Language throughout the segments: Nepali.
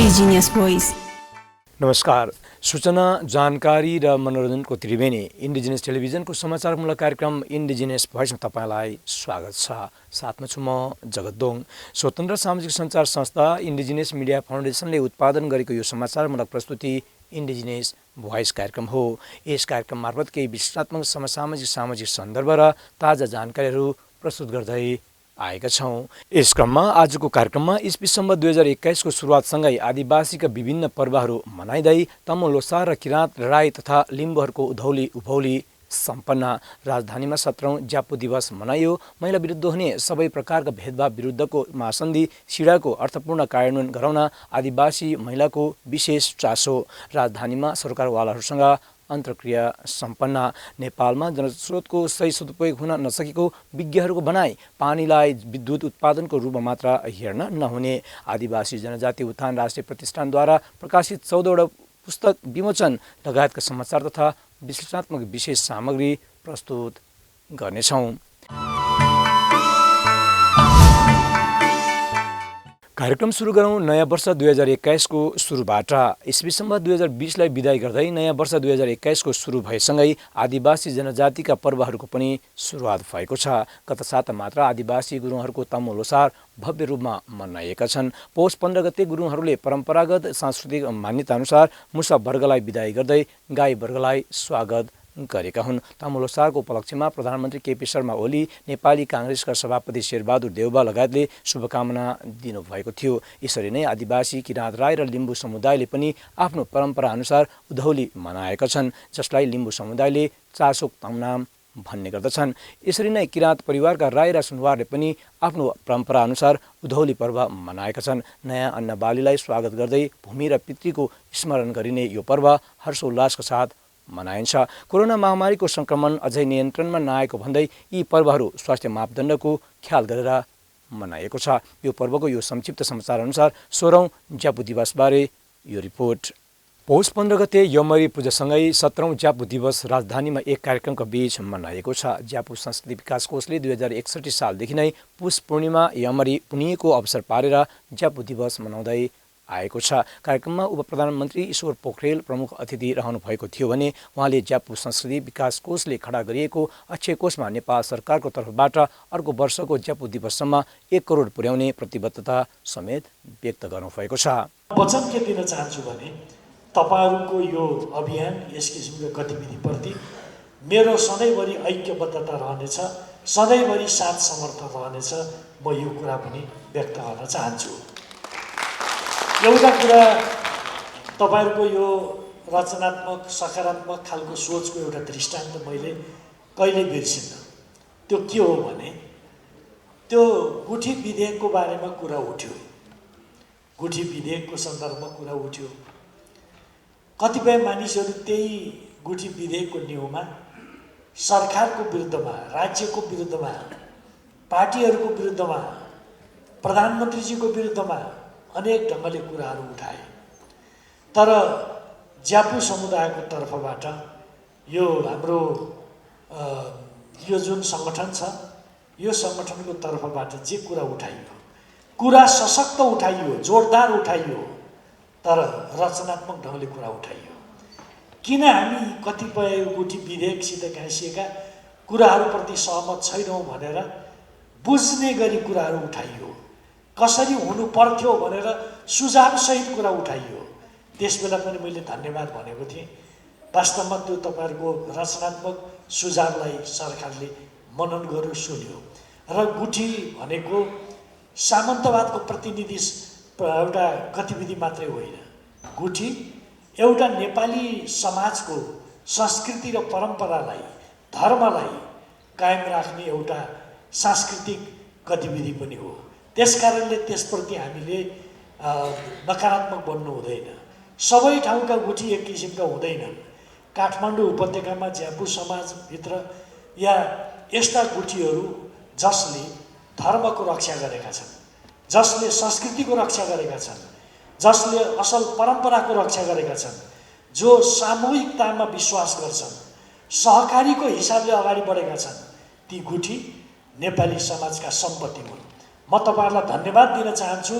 Indigenous Voice। नमस्कार। सूचना, जानकारी र मनोरञ्जनको त्रिवेणी इन्डिजिनियस टेलिभिजनको समाचारमूलक कार्यक्रम इन्डिजिनियस भोइसमा तपाईँलाई स्वागत छ। साथमा छु म जगतदोङ। स्वतन्त्र सामाजिक सञ्चार संस्था इन्डिजिनियस मिडिया फाउन्डेसनले उत्पादन गरेको यो समाचारमूलक प्रस्तुति इन्डिजिनियस भोइस कार्यक्रम हो। यस कार्यक्रम मार्फत केही विश्लेषणात्मक सामाजिक सन्दर्भ र ताजा जानकारीहरू प्रस्तुत गर्दै आएका छौँ। यस क्रममा आजको कार्यक्रममा इस्वी सम्वत 2021 को सुरुवातसँगै आदिवासीका विभिन्न पर्वहरू मनाइँदै तमु लोसार र किराँत राई तथा लिम्बुहरूको उधौली उभौली सम्पन्न। राजधानीमा 17औं ज्यापु दिवस मनाइयो। महिला विरुद्ध हुने सबै प्रकारका भेदभाव विरुद्धको महासन्धि सिडाको अर्थपूर्ण कार्यान्वयन गराउन आदिवासी महिलाको विशेष चासो। राजधानीमा सरकारवालाहरूसँग अन्तर्क्रिया सम्पन्न। नेपालमा जनस्रोतको सही सदुपयोग हुन नसकेको विज्ञहरूको भनाइ। पानीलाई विद्युत उत्पादनको रूपमा मात्र हेर्न नहुने। आदिवासी जनजाति उत्थान राष्ट्रिय प्रतिष्ठानद्वारा प्रकाशित 14वटा पुस्तक विमोचन लगायतका समाचार तथा विश्लेषणात्मक विशेष सामग्री प्रस्तुत गर्नेछौँ। कार्यक्रम सुरु गरौँ नयाँ वर्ष 2021 को सुरुबाट। इस्वी सम्वत 2020 लाई बिदाई गर्दै नयाँ वर्ष 2021 को सुरु भएसँगै आदिवासी जनजातिका पर्वहरूको पनि सुरुवात भएको छ। गत साता मात्र आदिवासी गुरुङहरूको तमु लोसार भव्य रूपमा मनाइएका छन्। पौष 15 गते गुरुङहरूले परम्परागत सांस्कृतिक मान्यता अनुसार मुसा वर्गलाई बिदाई गर्दै गाई वर्गलाई स्वागत गरेका हुन्। तमु लोसारको उपलक्ष्यमा प्रधानमन्त्री केपी शर्मा ओली, नेपाली काङ्ग्रेसका सभापति शेरबहादुर देउवा लगायतले शुभकामना दिनुभएको थियो। यसरी नै आदिवासी किराँत राई र लिम्बू समुदायले पनि आफ्नो परम्परा अनुसार उधौली मनाएका छन्, जसलाई लिम्बू समुदायले चासोक तमनाम भन्ने गर्दछन्। यसरी नै किराँत परिवारका राई र सुनवारले पनि आफ्नो परम्परा अनुसार उधौली पर्व मनाएका छन्। नयाँ अन्न बालीलाई स्वागत गर्दै भूमि र पितृको स्मरण गरिने यो पर्व हर्षोल्लासका साथ मनाइन्छ। कोरोना महामारीको संक्रमण अझै नियन्त्रणमा नआएको भन्दै यी पर्वहरू स्वास्थ्य मापदण्डको ख्याल गरेर मनाइएको छ। यो पर्वको यो संक्षिप्त समाचार अनुसार 16औं ज्यापु दिवसबारे यो रिपोर्ट। पौष 15 गते यमरी पूजासँगै 17औं ज्यापु दिवस राजधानीमा एक कार्यक्रमका बीच मनाइएको छ। ज्यापु संस्कृति विकास कोषले 2061 सालदेखि नै पुष पूर्णिमा यमरी पुनिएको अवसर पारेर ज्यापु दिवस मनाउँदै आएको छ। कार्यक्रममा उप प्रधानमन्त्री ईश्वर पोखरेल प्रमुख अतिथि रहनु भएको थियो भने उहाँले ज्यापु संस्कृति विकास कोषले खडा गरिएको अक्षय कोषमा नेपाल सरकारको तर्फबाट अर्को वर्षको ज्यापु दिवससम्म 1 करोड पुर्याउने प्रतिबद्धता समेत व्यक्त गर्नुभएको छ। वचन के दिन चाहन्छु भने तपाईहरूको यो अभियान, यस किसिमको गतिविधिप्रति मेरो सधैँभरि ऐक्यबद्धता रहनेछ, सधैँभरि साथ समर्थन रहनेछ। म यो कुरा पनि व्यक्त गर्न चाहन्छु। एउटा कुरा, तपाईहरूको यो रचनात्मक सकारात्मक खालको सोचको एउटा दृष्टान्त मैले कहिले बिर्सिन्न। त्यो के हो भने त्यो गुठी विधेयकको बारेमा कुरा उठ्यो, गुठी विधेयकको सन्दर्भमा कुरा उठ्यो। कतिपय मानिसहरू त्यही गुठी विधेयकको न्युमा सरकारको विरुद्धमा, राज्यको विरुद्धमा, पार्टीहरूको विरुद्धमा, प्रधानमन्त्रीजीको विरुद्धमा अनेक ढङ्गले कुराहरू उठाए। तर ज्यापु समुदायको तर्फबाट यो हाम्रो यो जुन सङ्गठन छ, यो सङ्गठनको तर्फबाट जे कुरा उठाइयो, कुरा सशक्त उठाइयो, जोरदार उठाइयो, तर रचनात्मक ढङ्गले कुरा उठाइयो। किन हामी कतिपय गुठी विधेयकसित गाँसिएका कुराहरूप्रति सहमत छैनौँ भनेर बुझ्ने गरी कुराहरू उठाइयो, कसरी हुनु पर्थ्यो भनेर सुझावसहित कुरा उठाइयो। त्यसबेला पनि मैले धन्यवाद भनेको थिएँ। वास्तवमा त्यो तपाईँहरूको रचनात्मक सुझावलाई सरकारले मनन गर्यो, सुन्यो। र गुठी भनेको सामन्तवादको प्रतिनिधि एउटा गतिविधि मात्रै होइन। गुठी एउटा नेपाली समाजको संस्कृति र परम्परालाई, धर्मलाई कायम राख्ने एउटा सांस्कृतिक गतिविधि पनि हो। त्यसकारणले त्यसप्रति हामीले नकारात्मक बन्नु हुँदैन। सबै ठाउँका गुठी एक किसिमका हुँदैनन्। काठमाडौँ उपत्यकामा ज्यापु समाजभित्र या यस्ता गुठीहरू जसले धर्मको रक्षा गरेका छन्, जसले संस्कृतिको रक्षा गरेका छन्, जसले असल परम्पराको रक्षा गरेका छन्, जो सामूहिकतामा विश्वास गर्छन्, सहकारीको हिसाबले अगाडि बढेका छन्, ती गुठी नेपाली समाजका सम्पत्ति हुन्। म तपाईहरुलाई धन्यवाद दिन चाहन्छु।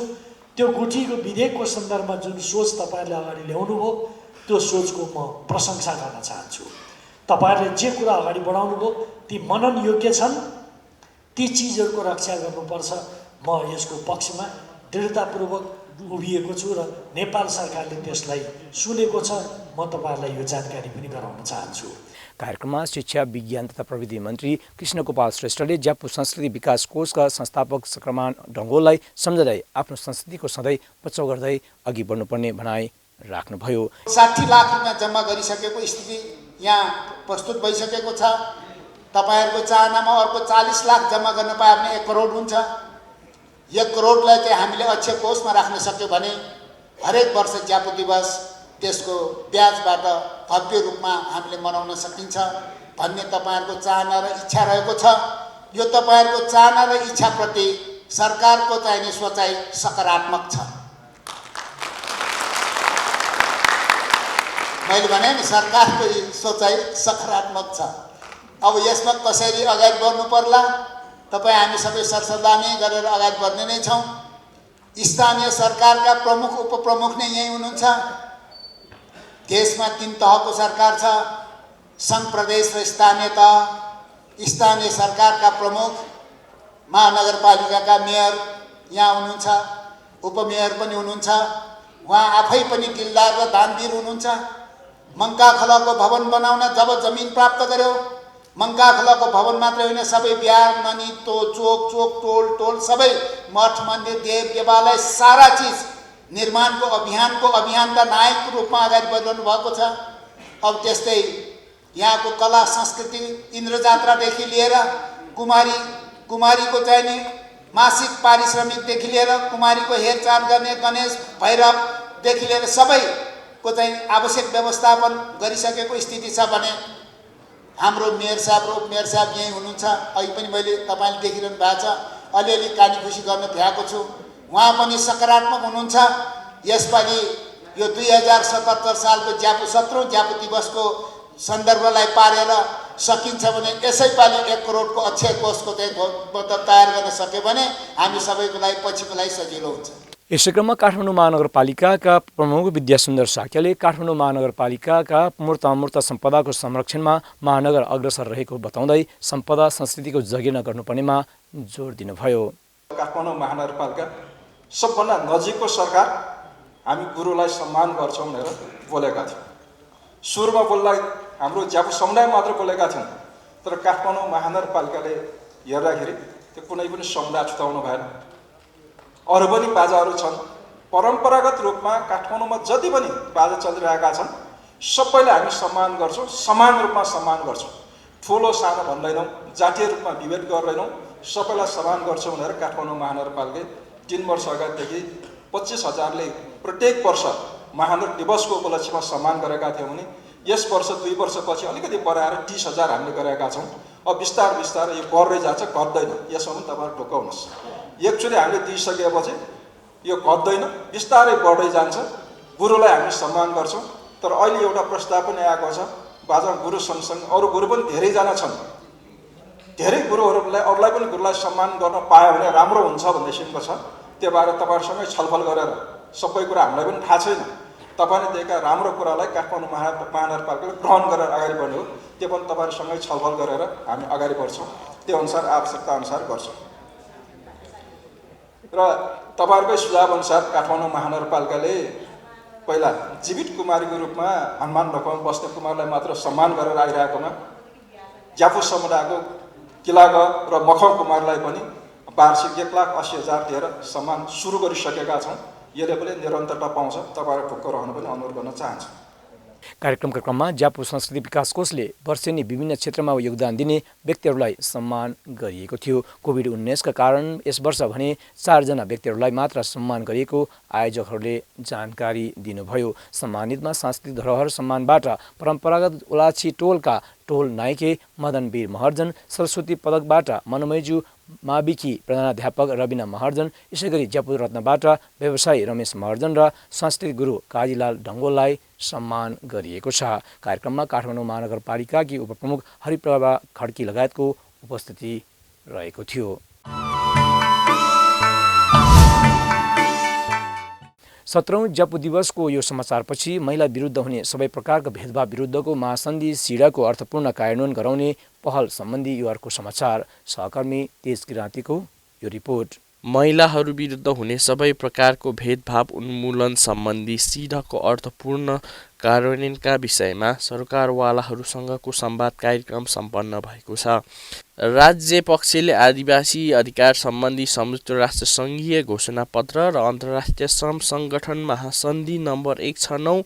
त्यो गुठीको विधेयकको सन्दर्भमा जुन सोच तपाईँहरूले अगाडि ल्याउनुभयो त्यो सोचको म प्रशंसा गर्न चाहन्छु। तपाईँहरूले जे कुरा अगाडि बढाउनुभयो ती मनन योग्य छन्, ती चिजहरूको रक्षा गर्नुपर्छ। म यसको पक्षमा दृढतापूर्वक उभिएको छु र नेपाल सरकारले त्यसलाई सुनेको छ। म तपाईँहरूलाई यो जानकारी पनि गराउन चाहन्छु। कार्यक्रममा शिक्षा विज्ञान तथा प्रविधि मन्त्री कृष्णगोपाल श्रेष्ठले ज्यापु संस्कृति विकास कोषका संस्थापक सक्रमान ढङ्गोललाई सम्झँदै आफ्नो संस्कृतिको सधैँ बचाउ गर्दै अघि बढ्नुपर्ने भनाइ राख्नुभयो। 60 लाख रुपियाँ जम्मा गरिसकेको स्थिति यहाँ प्रस्तुत भइसकेको छ। तपाईँहरूको चाहनामा अर्को 40 लाख जम्मा गर्न पायो भने 1 करोड हुन्छ। 1 करोडलाई चाहिँ हामीले अक्षय कोषमा राख्न सक्यो भने हरेक वर्ष ज्यापु दिवस त्यसको ब्याजबाट भव्य रूपमा हामीले मनाउन सकिन्छ भन्ने तपाईँहरूको चाहना र इच्छा रहेको छ। यो तपाईँहरूको चाहना र इच्छाप्रति सरकारको चाहिने सोचाइ सकारात्मक छ। मैले भने नि सरकारको सोचाइ सकारात्मक छ। अब यसमा कसरी अगाडि बढ्नु पर्ला, तपाईँ हामी सबै सरसल्लाह गरेर अगाडि बढ्ने नै छौँ। स्थानीय सरकारका प्रमुख उपप्रमुख नै यही हुनुहुन्छ। देशमा 3 तहको सरकार छ, सङ्घ प्रदेश र स्थानीय तह। स्थानीय सरकारका प्रमुख, महानगरपालिकाका मेयर यहाँ हुनुहुन्छ, उपमेयर पनि हुनुहुन्छ। उहाँ आफै पनि दिलदार र दानवीर हुनुहुन्छ। मङ्काखलाको भवन बनाउन जब जमिन प्राप्त गर्यो, मङ्काखलाको भवन मात्रै होइन, सबै बिहार मनी तो चोक टोल सबै मठ मन्दिर देव देवालय सारा चिज निर्माणको अभियानका नायकको रूपमा अगाडि बढिरहनु भएको छ। अब त्यस्तै यहाँको कला संस्कृति इन्द्रजात्रादेखि लिएर कुमारीको चाहिने मासिक पारिश्रमिकदेखि लिएर कुमारीको हेरचाह गर्ने गणेश भैरवदेखि लिएर सबैको चाहिँ आवश्यक व्यवस्थापन गरिसकेको स्थिति छ भने हाम्रो मेयर साहब र उपमेयर साहब यहीँ हुनुहुन्छ। अघि पनि मैले तपाईँले देखिरहनु भएको छ, अलिअलि कानी खुसी गर्न भ्याएको छु। उहाँ पनि सकारात्मक हुनुहुन्छ। यसपालि यो 2077 सालको ज्यापु 17औं ज्यापु दिवसको सन्दर्भलाई पारेर सकिन्छ भने यसैपालि 1 करोडको अक्षय कोषको चाहिँ तयार गर्न सक्यो भने हामी सबैको लागि पछिको लागि सजिलो हुन्छ। यसै क्रममा काठमाडौँ महानगरपालिकाका प्रमुख विद्यासुन्दर साक्यले काठमाडौँ महानगरपालिकाका मूर्त सम्पदाको संरक्षणमा महानगर अग्रसर रहेको बताउँदै सम्पदा संस्कृतिको जगेर्ना गर्नुपर्नेमा जोड दिनुभयो। काठमाडौँ महानगरपालिका सबभन्दा नजिकको सरकार, हामी गुरुलाई सम्मान गर्छौँ भनेर बोलेका थियौँ। सुरुमा बोल्दा हाम्रो ज्यापु समुदाय मात्र बोलेका थियौँ, तर काठमाडौँ महानगरपालिकाले हेर्दाखेरि त्यो कुनै पनि समुदाय छुटाउनु भएन। अरू पनि बाजाहरू छन्। परम्परागत रूपमा काठमाडौँमा जति पनि बाजा चलिरहेका छन् सबैलाई हामी सम्मान गर्छौँ, समान रूपमा सम्मान गर्छौँ। ठुलो सानो भन्दैनौँ, जातीय रूपमा विभेद गर्दैनौँ, सबैलाई सम्मान गर्छौँ भनेर काठमाडौँ महानगरपालिकाले 3 वर्ष अगाडिदेखि 25,000ले प्रत्येक वर्ष महानगर दिवसको उपलक्ष्यमा सम्मान गरेका थियौँ भने यस वर्ष 2 वर्षपछि अलिकति बढाएर 30,000 हामीले गरेका छौँ। अब बिस्तारै यो बढ्दै जान्छ, घट्दैन। यसमा पनि तपाईँहरू ढोकाउनुहोस्। एकचोटि हामीले दिइसकेपछि यो घट्दैन, बिस्तारै बढ्दै जान्छ। गुरुलाई हामी सम्मान गर्छौँ। तर अहिले एउटा प्रस्ताव पनि आएको छ, बाजा गुरु सँगसँगै अरू गुरु पनि धेरैजना छन्। धेरै गुरुहरूलाई अरूलाई पनि गुरुलाई सम्मान गर्न पायो भने राम्रो हुन्छ भन्ने किसिमको छ। त्यो भएर तपाईँहरूसँगै छलफल गरेर सबै कुरा हामीलाई पनि थाहा छैन, तपाईँले दिएका राम्रो कुरालाई काठमाडौँ महानगरपालिकाले ग्रहण गरेर अगाडि बढ्ने हो। त्यो पनि तपाईँहरूसँगै छलफल गरेर हामी अगाडि बढ्छौँ। त्यो अनुसार आवश्यकता अनुसार गर्छौँ। र तपाईँहरूकै सुझावअनुसार काठमाडौँ महानगरपालिकाले पहिला जीवित कुमारीको रूपमा हनुमान ढोकामा बस्ने कुमारलाई मात्र सम्मान गरेर आइरहेकोमा ज्यापु समुदायको किलागढ र मखौ कुमारलाई पनि वार्षिक 1,80,000 दिएर सम्मान सुरु गरिसकेका छौँ। यसले पनि निरन्तरता पाउँछ। तपाईँहरू ढुक्क रहनु पनि अनुरोध गर्न चाहन्छु। कार्यक्रमका क्रममा ज्यापु संस्कृति विकास कोषले वर्षेनी विभिन्न क्षेत्रमा योगदान दिने व्यक्तिहरूलाई सम्मान गरिएको थियो। कोभिड-19 कारण यस वर्ष भने 4 जना व्यक्तिहरूलाई मात्र सम्मान गरिएको आयोजकहरूले जानकारी दिनुभयो। सम्मानितमा सांस्कृतिक धरोहर सम्मानबाट परम्परागत ओलाछी टोलका टोल नायके मदनवीर महर्जन, सरस्वती पदकबाट मनमयजू माविकी प्रधानाध्यापक रविना महर्जन, यसैगरी ज्यापु रत्नबाट व्यवसायी रमेश महर्जन र सांस्कृतिक गुरु काजीलाल ढङ्गोललाई सम्मान गरिएको छ। कार्यक्रममा काठमाडौँ महानगरपालिकाकी उपप्रमुख हरिप्रभा खड्की लगायतको उपस्थिति रहेको थियो। 17औं ज्यापु दिवसको यो समाचारपछि महिला विरुद्ध हुने सबै प्रकारका भेदभाव विरुद्धको महासन्धि सिडाको अर्थपूर्ण कार्यान्वयन गराउने पहल सम्बन्धी यो अर्को समाचार। सहकर्मी तेज किराँतीको यो रिपोर्ट। महिलाहरू विरुद्ध हुने सबै प्रकारको भेदभाव उन्मूलन सम्बन्धी सिडाको अर्थपूर्ण कार्यान्वयनका विषयमा सरकारवालाहरूसँगको संवाद कार्यक्रम सम्पन्न भएको छ। राज्य पक्षले आदिवासी अधिकार सम्बन्धी संयुक्त राष्ट्र सङ्घीय घोषणापत्र र अन्तर्राष्ट्रिय श्रम सङ्गठन महासन्धि नम्बर 169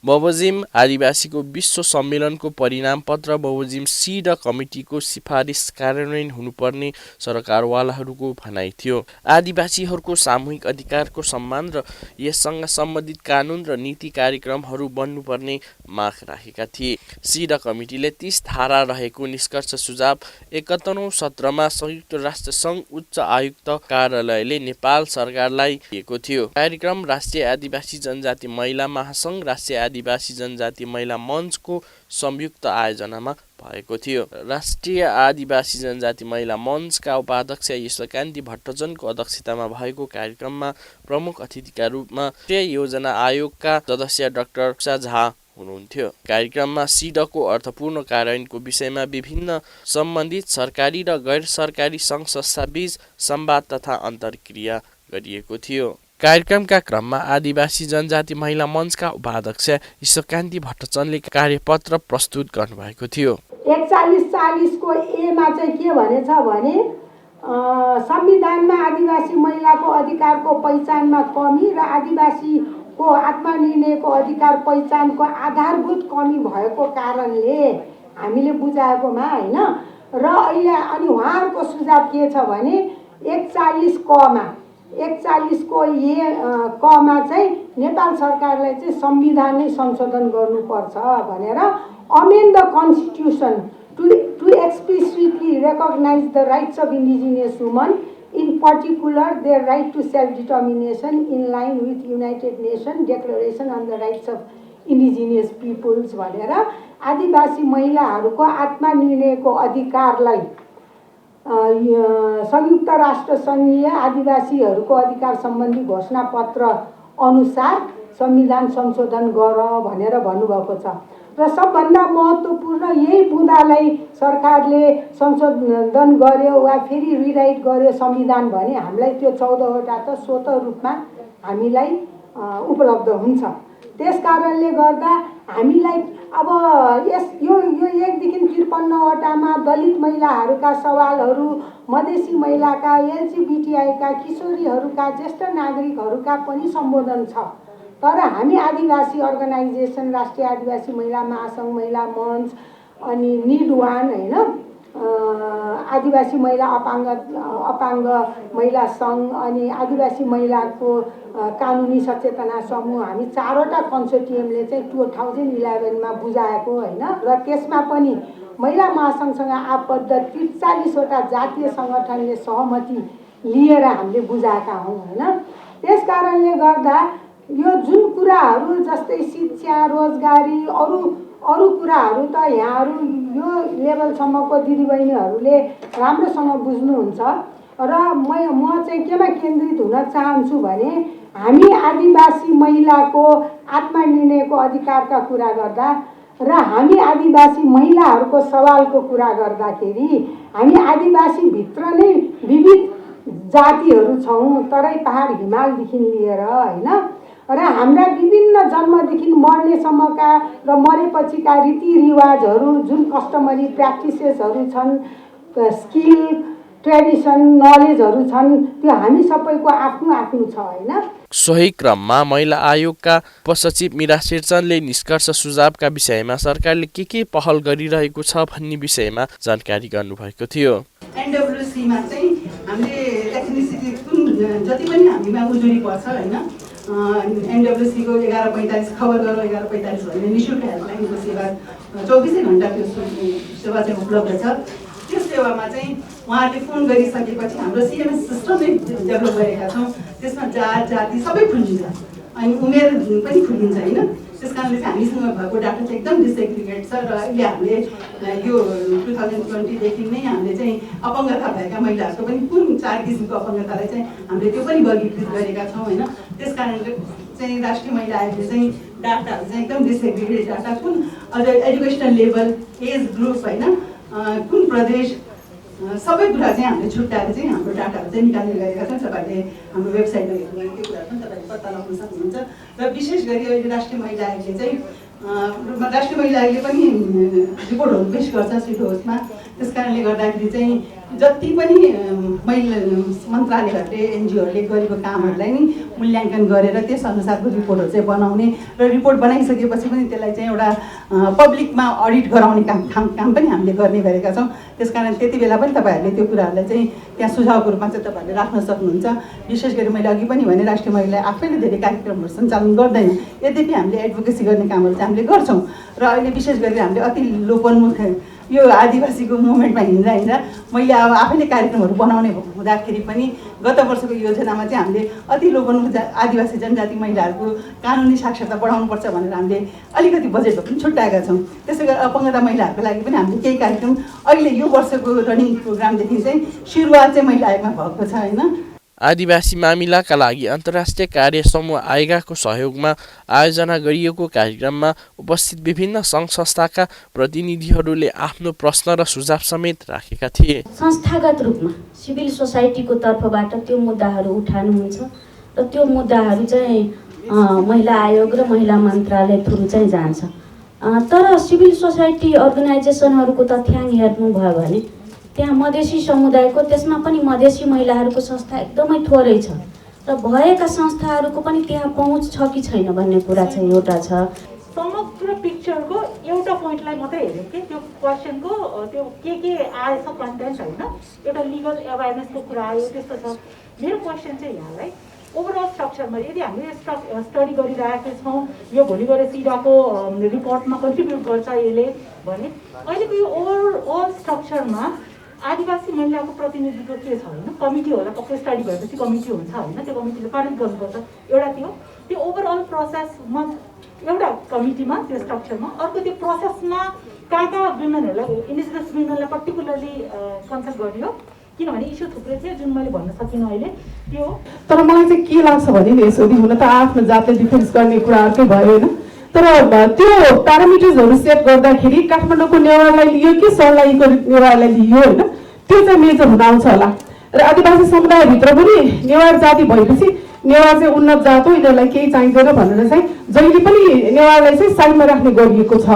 बमोजिम आदिवासीको विश्व सम्मेलनको परिणामपत्र बमोजिम सिडा कमिटीको सिफारिस कार्यान्वयन हुनुपर्ने सरकारवालाहरूको भनाइ थियो। आदिवासीहरूको सामूहिक अधिकारको सम्मान र यससँग सम्बन्धित कानुन र नीति कार्यक्रमहरू बन्नुपर्ने माग राखेका थिए। सिडा कमिटीले 30 धारा रहेको निष्कर्ष सुझाव 71औं सत्रमा संयुक्त राष्ट्र सङ्घ उच्च आयुक्त कार्यालयले नेपाल सरकारलाई दिएको थियो। कार्यक्रम राष्ट्रिय आदिवासी जनजाति महिला महासङ्घ, राष्ट्रिय आदिवासी जनजाति महिला मञ्चको संयुक्त आयोजनामा भएको थियो। राष्ट्रिय आदिवासी जनजाति महिला मञ्चका उपाध्यक्ष ईश्वरकान्ति भट्टजनको अध्यक्षतामा भएको कार्यक्रममा प्रमुख अतिथिका रूपमा राष्ट्रिय योजना आयोगका सदस्य डाक्टर उषा झा हुनुहुन्थ्यो। कार्यक्रममा सिडाको अर्थपूर्ण कार्यान्वयनको विषयमा विभिन्न सम्बन्धित सरकारी र गैर सरकारी सङ्घ संस्थाबीच संवाद तथा अन्तर्क्रिया गरिएको थियो। कार्यक्रमका क्रममा आदिवासी जनजाति महिला मञ्चका उपाध्यक्ष ईश्वरकान्ति भट्टचन्दले कार्यपत्र प्रस्तुत गर्नुभएको थियो। 4140 को एमा चाहिँ के भनेछ भने संविधानमा आदिवासी महिलाको अधिकारको पहिचानमा कमी र आदिवासीको आत्मनिर्णयको अधिकार पहिचानको आधारभूत कमी भएको कारणले हामीले बुझाएकोमा हैन र अहिले अनि उहाँहरूको सुझाव के छ भने 41 को कमा चाहिँ नेपाल सरकारलाई चाहिँ संविधान नै संशोधन गर्नुपर्छ भनेर amend the constitution to explicitly recognize the rights of indigenous women, in particular their right to self-determination in line with United Nations Declaration on the Rights of Indigenous Peoples भनेर आदिवासी महिलाहरूको आत्मनिर्णयको अधिकारलाई संयुक्त राष्ट्र सङ्घीय आदिवासीहरूको अधिकार सम्बन्धी घोषणापत्र अनुसार संविधान संशोधन गर भनेर भन्नुभएको छ र सबभन्दा महत्त्वपूर्ण यही बुँदालाई सरकारले संशोधन गर्यो वा फेरि रिराइट गर्यो संविधान भने हामीलाई त्यो 14 वटा त स्वत रूपमा हामीलाई उपलब्ध हुन्छ। त्यसकारणले गर्दा हामीलाई अब यो 1 देखि 53 वटामा दलित महिलाहरूका सवालहरू, मधेसी महिलाका, एलजीबीटीआईका, किशोरीहरूका, ज्येष्ठ नागरिकहरूका पनि सम्बोधन छ। तर हामी आदिवासी अर्गनाइजेसन, राष्ट्रिय आदिवासी महिला महासङ्घ, महिला मञ्च अनि निडवान हैन, आदिवासी महिला अपाङ्ग महिला सङ्घ अनि आदिवासी महिलाको कानुनी सचेतना समूह, हामी 4 वटा कन्सोर्टियमले चाहिँ 2011 मा बुझाएको हैन र त्यसमा पनि महिला महासङ्घसँग आबद्ध 43 वटा जातीय सङ्गठनले सहमति लिएर हामीले बुझाएका हौं हैन। त्यसकारणले गर्दा यो जुन कुराहरू जस्तै शिक्षा, रोजगारी, अरू कुराहरू त यहाँहरू यो लेभलसम्मको दिदीबहिनीहरूले राम्रोसँग बुझ्नुहुन्छ र म चाहिँ केमा केन्द्रित हुन चाहन्छु भने हामी आदिवासी महिलाको आत्मनिर्णयको अधिकारका कुरा गर्दा र हामी आदिवासी महिलाहरूको सवालको कुरा गर्दाखेरि हामी आदिवासी भित्र नै विविध जातिहरू छौँ, तराई पहाड हिमालदेखि लिएर हैन, र हाम्रा विभिन्न जन्मदेखि मर्नेसम्मका र मरेपछिका रीतिरिवाजहरू जुन कस्टमरी प्र्याक्टिसेसहरू छन्, स्किल, ट्रेडिसन, नलेजहरू छन्, त्यो हामी सबैको आफ्नो आफ्नो छ हैन। सोही क्रममा महिला आयोगका उपसचिव मीरा शेरचनले निष्कर्ष सुझावका विषयमा सरकारले के पहल गरिरहेको छ भन्ने विषयमा जानकारी गर्नुभएको थियो। एनडब्ल्युसीमा चाहिँ हामीले एथनिसिटी जति पनि हामीमा उजुरी पर्छ हैन, एनडब्ल्युसीको 1145 खबर गरौँ 1145 भन्ने निःशुल्क हेल्पलाइनको सेवा 24 घण्टा त्यो सेवा चाहिँ उपलब्ध छ। त्यो सेवामा चाहिँ उहाँहरूले फोन गरिसकेपछि हाम्रो सीएमएस सिस्टम नै डेभलप गरेका छौँ। त्यसमा जात जाति सबै खुलिन्छ अनि उमेर पनि खुलिन्छ हैन। त्यसकारणले चाहिँ हामीसँग भएको डाटा चाहिँ एकदम डिसएग्रिगेट छ र अहिले हामीले यो 2020 देखि नै हामीले चाहिँ अपङ्गता भएका महिलाहरूको पनि कुन 4 किसिमको अपङ्गतालाई चाहिँ हामीले त्यो पनि वर्गीकृत गरेका छौँ हैन। त्यसकारणले चाहिँ राष्ट्रिय महिला आयोगले चाहिँ डाटाहरू चाहिँ एकदम डिसएग्रिगेटेड डाटा कुन अझ एजुकेसनल लेभल एज ग्रुप होइन कुन प्रदेश सबै कुरा चाहिँ हामीले छुट्याएर चाहिँ हाम्रो डाटाहरू चाहिँ निकाल्ने गरेका छन्। तपाईँहरूले हाम्रो वेबसाइटमा हेर्नु त्यो कुराहरू पनि तपाईँले पत्ता लगाउन सक्नुहुन्छ। र विशेष गरी अहिले राष्ट्रिय महिला आयोगले चाहिँ राष्ट्रिय महिला आयोगले पनि रिपोर्टहरू पेस गर्छ सिडोसमा। त्यस कारणले गर्दाखेरि चाहिँ जति पनि महिला मन्त्रालयहरूले एनजिओहरूले गरेको कामहरूलाई नि मूल्याङ्कन गरेर त्यस अनुसारको रिपोर्टहरू चाहिँ बनाउने र रिपोर्ट बनाइसकेपछि पनि त्यसलाई चाहिँ एउटा पब्लिकमा अडिट गराउने काम पनि हामीले गर्ने गरेका छौँ। त्यस कारण त्यति बेला पनि तपाईँहरूले त्यो कुराहरूलाई चाहिँ त्यहाँ सुझावको रूपमा चाहिँ तपाईँहरूले राख्न सक्नुहुन्छ। विशेष गरी मैले अघि पनि भने राष्ट्रिय महिला आफैले धेरै कार्यक्रमहरू सञ्चालन गर्दैन, यद्यपि हामीले एडभोकेसी गर्ने कामहरू चाहिँ हामीले गर्छौँ। र अहिले विशेष गरी हामीले अति लोकोन्मुख यो आदिवासीको मुभमेन्टमा हिँड्दा मैले अब आफैले कार्यक्रमहरू बनाउने हुँदाखेरि पनि गत वर्षको योजनामा चाहिँ हामीले अति लोकोन्मुख आदिवासी जनजाति महिलाहरूको कानुनी साक्षरता बढाउनुपर्छ भनेर हामीले अलिकति बजेटमा पनि छुट्याएका छौँ। त्यसै गरी अपङ्गता महिलाहरूको लागि पनि हामीले केही कार्यक्रम अहिले यो वर्षको रनिङ प्रोग्रामदेखि चाहिँ सुरुवात चाहिँ महिला आयोगमा भएको छ होइन। आदिवासी मामिलाका लागि अन्तर्राष्ट्रिय कार्य समूह आयोगको सहयोगमा आयोजना गरिएको कार्यक्रममा उपस्थित विभिन्न सङ्घ संस्थाका प्रतिनिधिहरूले आफ्नो प्रश्न र सुझाव समेत राखेका थिए। संस्थागत रूपमा सिभिल सोसाइटीको तर्फबाट त्यो मुद्दाहरू उठाउनुहुन्छ र त्यो मुद्दाहरू चाहिँ महिला आयोग र महिला मन्त्रालय थ्रु चाहिँ जान्छ। तर सिभिल सोसाइटी अर्गनाइजेसनहरूको तथ्याङ्क हेर्नुभयो भने त्यहाँ मधेसी समुदायको त्यसमा पनि मधेसी महिलाहरूको संस्था एकदमै थोरै छ र भएका संस्थाहरूको पनि त्यहाँ पहुँच छ कि छैन भन्ने कुरा चाहिँ एउटा छ। समग्र पिक्चरको एउटा पोइन्टलाई मात्रै हेऱ्यो कि त्यो क्वेसनको त्यो के आएछ कन्टेन्ट होइन, एउटा लिगल एवेरनेसको कुरा आयो त्यस्तो छ। मेरो क्वेसन चाहिँ यहाँलाई ओभरअल स्ट्रक्चरमा यदि हामीले स्टडी गरिरहेका छौँ यो भोलि गएर सिडाको रिपोर्टमा कन्ट्रिब्युट गर्छ यसले भने अहिलेको यो ओभरअल स्ट्रक्चरमा आदिवासी महिलाको प्रतिनिधित्व के छ होइन, कमिटी होला पक्कै स्टडी भएपछि कमिटी हुन्छ होइन, त्यो कमिटीले करेक्ट गर्नुपर्छ एउटा त्यो ओभरअल प्रोसेसमा एउटा कमिटीमा त्यो स्ट्रक्चरमा अर्को त्यो प्रोसेसमा कहाँ वुमेनहरूलाई इन्डिजिनस वुमेनलाई पर्टिकुलरली कन्सल्ट गरियो किनभने इस्यु थुप्रै थियो जुन मैले भन्न सकिनँ अहिले त्यो। तर मलाई चाहिँ के लाग्छ भने यसरी हुन त आफ्नो जातले डिफेन्स गर्ने कुराहरूकै भयो होइन, तर त्यो प्यारामिटर्सहरू सेट गर्दाखेरि काठमाडौँको नेवारलाई लियो कि सर्लाहीको नेवारलाई लियो होइन, त्यो चाहिँ मेजर हुन आउँछ होला। र आदिवासी समुदायभित्र पनि नेवार जाति भएपछि नेवार चाहिँ उन्नत जात हो, यिनीहरूलाई केही चाहिँदैन भनेर चाहिँ जहिले पनि नेवारलाई चाहिँ साइडमा राख्ने गरिएको छ।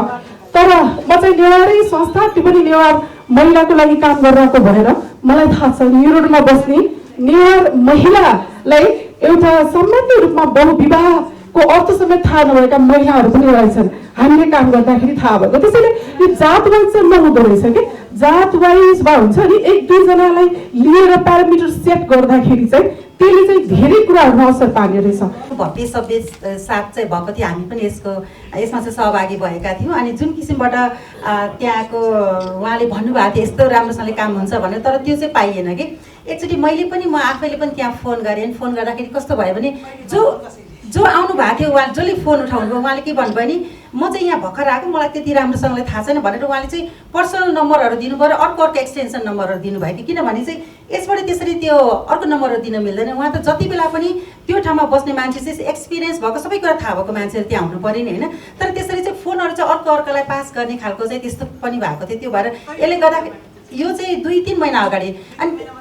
तर म चाहिँ नेवारै संस्था त्यो पनि नेवार महिलाको लागि काम गरिरहेको भएर मलाई थाहा छ न्युरोडमा बस्ने नेवार महिलालाई एउटा सामान्य रूपमा बहुविवाहको अर्थ समेत थाहा नभएका महिलाहरू पनि रहेछन् हामीले काम गर्दाखेरि थाहा भएको। त्यसैले यो जात वाइज चाहिँ नहुँदो रहेछ कि जात वाइजमा हुन्छ नि एक दुईजनालाई लिएर प्यारामिटर सेट गर्दाखेरि चाहिँ त्यसले चाहिँ धेरै कुराहरूमा असर पार्ने रहेछ। भव्य सभ्य साथ चाहिँ भएको थियो, हामी पनि यसमा चाहिँ सहभागी भएका थियौँ। अनि जुन किसिमबाट त्यहाँको उहाँले भन्नुभएको थियो यस्तो राम्रोसँगले काम हुन्छ भनेर, तर त्यो चाहिँ पाइएन कि। एकचोटि म आफैले पनि त्यहाँ फोन गरेँ, फोन गर्दाखेरि कस्तो भयो भने जो आउनु भएको थियो उहाँले जसले फोन उठाउनुभयो उहाँले के भन्नुभयो नि म चाहिँ यहाँ भर्खर आएको मलाई त्यति राम्रोसँगले थाहा छैन भनेर उहाँले चाहिँ पर्सनल नम्बरहरू दिनुभयो र अर्को एक्सटेन्सन नम्बरहरू दिनुभयो कि किनभने चाहिँ यसबाट त्यसरी त्यो अर्को नम्बरहरू दिन मिल्दैन। उहाँ त जति बेला पनि त्यो ठाउँमा बस्ने मान्छे चाहिँ एक्सपिरियन्स भएको सबै कुरा थाहा भएको मान्छेहरू त्यहाँ हुनु पऱ्यो नि होइन, तर त्यसरी चाहिँ फोनहरू चाहिँ अर्कोलाई पास गर्ने खालको चाहिँ त्यस्तो पनि भएको थियो। त्यो भएर यसले गर्दाखेरि यो चाहिँ 2-3 महिना अगाडि अनि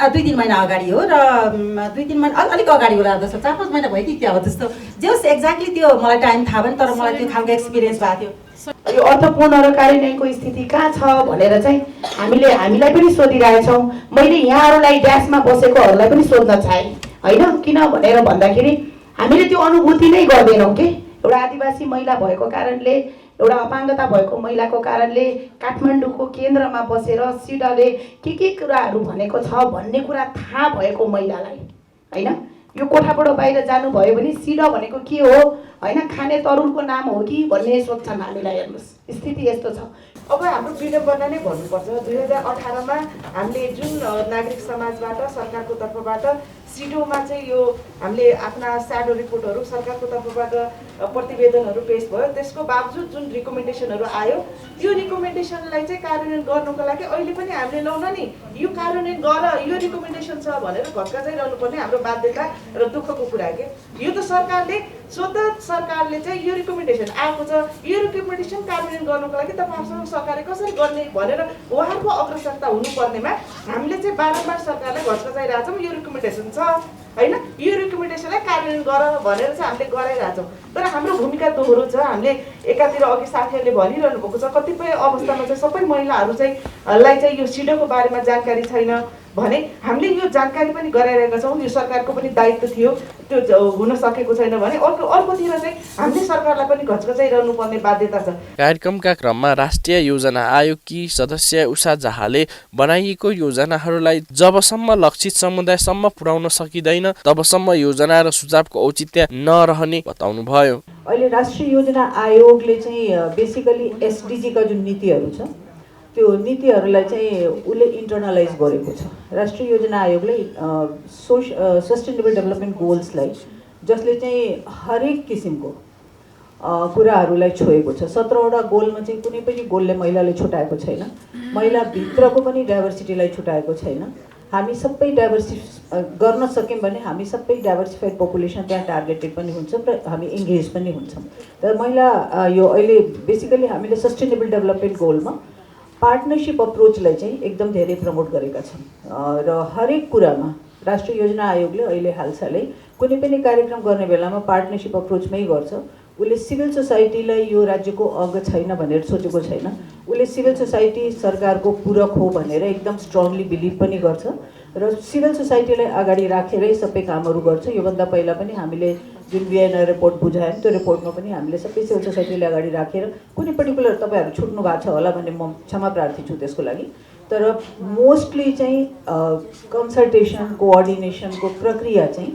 2-3 महिना अगाडि हो र 2-3 महिना अलिक अगाडि होला जस्तो 4-5 महिना भयो कि क्या हो त्यस्तो जे होस् एक्ज्याक्टली त्यो मलाई टाइम थाहा भएन, तर मलाई त्यो खालको एक्सपिरियन्स भएको थियो। यो अर्थपूर्ण र कार्यान्वयनको स्थिति कहाँ छ भनेर चाहिँ हामीलाई पनि सोधिरहेछौँ। मैले यहाँहरूलाई ड्यासमा बसेकोहरूलाई पनि सोध्न चाहेँ होइन, किन भनेर भन्दाखेरि हामीले त्यो अनुभूति नै गर्दैनौँ कि एउटा आदिवासी महिला भएको कारणले एउटा अपाङ्गता भएको महिलाको कारणले काठमाडौँको केन्द्रमा बसेर सिडाले के कुराहरू भनेको छ भन्ने कुरा थाहा भएको महिलालाई होइन, यो कोठाबाट बाहिर जानुभयो भने सिडा भनेको के हो होइन, खाने तरुलको नाम हो कि भन्ने सोध्छन् हामीलाई। हेर्नुहोस् स्थिति यस्तो छ। अब हाम्रो विडम्बना नै भन्नुपर्छ 2018मा हामीले जुन नागरिक समाजबाट सरकारको तर्फबाट सिडोमा चाहिँ यो हामीले आफ्ना स्याडो रिपोर्टहरू सरकारको तर्फबाट प्रतिवेदनहरू पेश भयो, त्यसको बावजुद जुन रिकमेन्डेसनहरू आयो त्यो रिकमेन्डेसनलाई चाहिँ कार्यान्वयन गर्नुको लागि अहिले पनि हामीले लाउन नि यो कार्यान्वयन गर, यो रिकमेन्डेसन छ भनेर घटकाइरहनु पर्ने हाम्रो बाध्यता र दुःखको कुरा के। यो त सरकारले स्वतः सरकारले चाहिँ यो रिकमेन्डेसन आएको छ, यो रिकमेन्डेसन कार्यान्वयन गर्नुको लागि तपाईँहरूसँग सरकारले कसरी गर्ने भनेर उहाँहरूको अग्रसरता हुनुपर्नेमा हामीले चाहिँ बारम्बार सरकारलाई घचघचाइरहेको छौँ। यो रिकमेन्डेसन छ होइन, यो रिकमेन्डेसनलाई कार्यान्वयन गर भनेर चाहिँ हामीले गराइरहेछौँ। तर हाम्रो भूमिका दोहोरो छ। हामीले एकातिर अघि साथीहरूले भनिरहनु भएको छ कतिपय अवस्थामा चाहिँ सबै महिलाहरू चाहिँ लाई चाहिँ यो सिडोको बारेमा जानकारी छैन भने हामीले यो जानकारी पनि गराइरहेका छौँ। यो सरकारको पनि दायित्व थियो, त्यो हुन सकेको छैन भने अर्कोतिर चाहिँ हामीले सरकारलाई पनि घचघचाइरहनु पर्ने बाध्यता छ। कार्यक्रमका क्रममा राष्ट्रिय योजना आयोगकी सदस्य उषा जहाले बनाइएको योजनाहरूलाई जबसम्म लक्षित समुदायसम्म पुर्याउन सकिँदैन तबसम्म योजना र सुझावको औचित्य नरहने बताउनुभयो। अहिले राष्ट्रिय योजना आयोगले चाहिँ बेसिकली एसडिजीका जुन नीतिहरू छ त्यो नीतिहरूलाई चाहिँ उसले इन्टर्नलाइज गरेको छ। राष्ट्रिय योजना आयोगले सस्टेनेबल डेभलपमेन्ट गोल्सलाई जसले चाहिँ हरेक किसिमको कुराहरूलाई छोएको छ। 17वटा गोलमा चाहिँ कुनै पनि गोलले महिलाले छुटाएको छैन, महिलाभित्रको पनि डाइभर्सिटीलाई छुटाएको छैन। हामी सबै गर्न सक्यौँ भने हामी सबै डाइभर्सिफाइड पपुलेसन त्यहाँ टार्गेटेड पनि हुन्छ र हामी इङ्गेज पनि हुन्छौँ। तर महिला यो अहिले बेसिकली हामीले सस्टेनेबल डेभलपमेन्ट गोलमा पार्टनरसिप अप्रोचलाई चाहिँ एकदम धेरै प्रमोट गरेका छौँ र हरेक कुरामा राष्ट्रिय योजना आयोगले अहिले हालसालै कुनै पनि कार्यक्रम गर्ने बेलामा पार्टनरसिप अप्रोचमै गर्छ। उसले सिभिल सोसाइटीलाई यो राज्यको अङ्ग छैन भनेर सोचेको छैन, उसले सिभिल सोसाइटी सरकारको पूरक हो भनेर एकदम स्ट्रङली बिलिभ पनि गर्छ र सिभिल सोसाइटीलाई अगाडि राखेरै सबै कामहरू गर्छ। योभन्दा पहिला पनि हामीले जुन बिएनआर रिपोर्ट बुझायौँ त्यो रिपोर्टमा पनि हामीले सबै सिभिल सोसाइटीलाई अगाडि राखेर कुनै पर्टिकुलर तपाईँहरू छुट्नु भएको छ होला भन्ने म क्षमा प्रार्थी छु त्यसको लागि। तर मोस्टली चाहिँ कन्सल्टेसन कोअर्डिनेसनको प्रक्रिया चाहिँ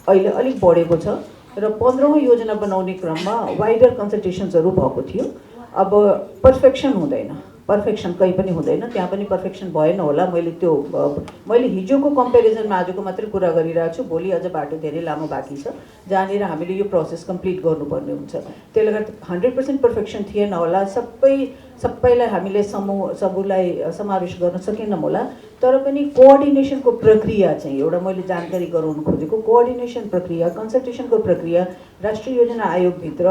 अहिले अलिक बढेको छ र 15औँ योजना बनाउने क्रममा वाइडर कन्सल्टेसन्सहरू भएको थियो। अब पर्फेक्सन हुँदैन, पर्फेक्सन कहीँ पनि हुँदैन, त्यहाँ पनि पर्फेक्सन भएन होला। मैले हिजोको कम्पेरिजनमा आजको मात्रै कुरा गरिरहेको छु, भोलि अझ बाटो धेरै लामो बाँकी छ जहाँनिर हामीले यो प्रोसेस कम्प्लिट गर्नुपर्ने हुन्छ। त्यसले गर्दा 100% पर्फेक्सन थिएन होला, सबैलाई हामीले सबैलाई समावेश गर्न सकेनौँ होला। तर पनि कोअर्डिनेसनको प्रक्रिया चाहिँ एउटा मैले जानकारी गराउन खोजेको कोअर्डिनेसन प्रक्रिया कन्सल्टेसनको प्रक्रिया राष्ट्रिय योजना आयोगभित्र